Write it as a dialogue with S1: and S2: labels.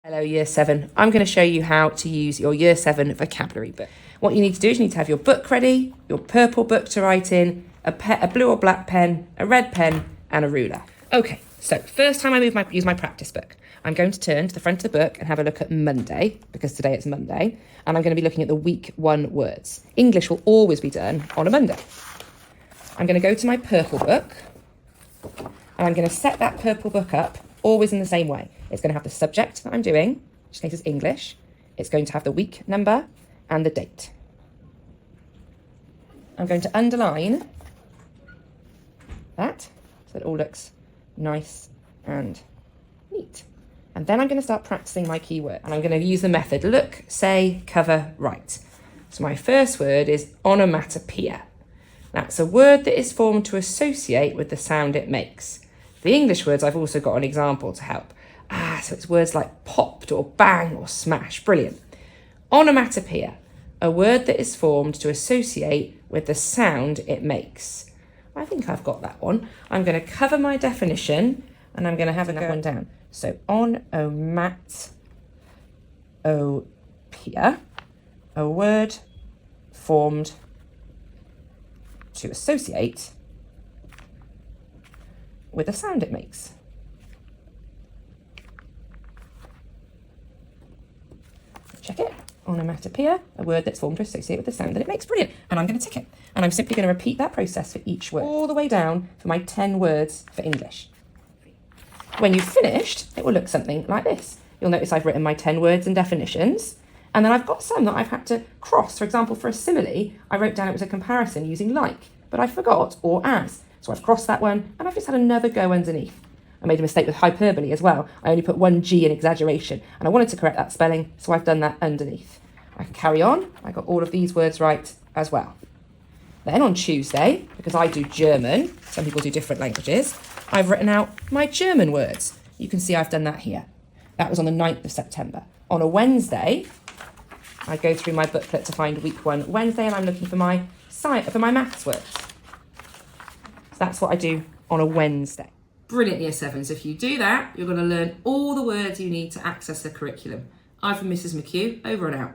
S1: Hello Year 7. I'm going to show you how to use your Year 7 vocabulary book. What you need to do is you need to have your book ready, your purple book to write in, a blue or black pen, a red pen and a ruler. Okay, so first time I use my practice book, I'm going to turn to the front of the book and have a look at Monday, because today it's Monday, and I'm going to be looking at the week 1 words. English will always be done on a Monday. I'm going to go to my purple book and I'm going to set that purple book up always in the same way. It's going to have the subject that I'm doing, in this case is English. It's going to have the week number and the date. I'm going to underline that so it all looks nice and neat. And then I'm going to start practicing my keyword. And I'm going to use the method look, say, cover, write. So my first word is onomatopoeia. That's a word that is formed to associate with the sound it makes. The English words, I've also got an example to help. So it's words like popped or bang or smash. Brilliant. Onomatopoeia, a word that is formed to associate with the sound it makes. I think I've got that one. I'm going to cover my definition and I'm going to have another one down. So onomatopoeia, a word formed to associate with the sound it makes. Check it. Onomatopoeia, a word that's formed to associate with the sound that it makes. Brilliant. And I'm going to tick it. And I'm simply going to repeat that process for each word, all the way down for my 10 words for English. When you've finished, it will look something like this. You'll notice I've written my 10 words and definitions. And then I've got some that I've had to cross. For example, for a simile, I wrote down it was a comparison using like, but I forgot or as. So I've crossed that one and I've just had another go underneath. I made a mistake with hyperbole as well. I only put one G in exaggeration and I wanted to correct that spelling, so I've done that underneath. I can carry on. I got all of these words right as well. Then on Tuesday, because I do German, some people do different languages, I've written out my German words. You can see I've done that here. That was on the 9th of September. On a Wednesday, I go through my booklet to find week 1 Wednesday and I'm looking for my maths words. So that's what I do on a Wednesday. Brilliant, Year 7s. If you do that, you're going to learn all the words you need to access the curriculum. I'm from Mrs. McHugh. Over and out.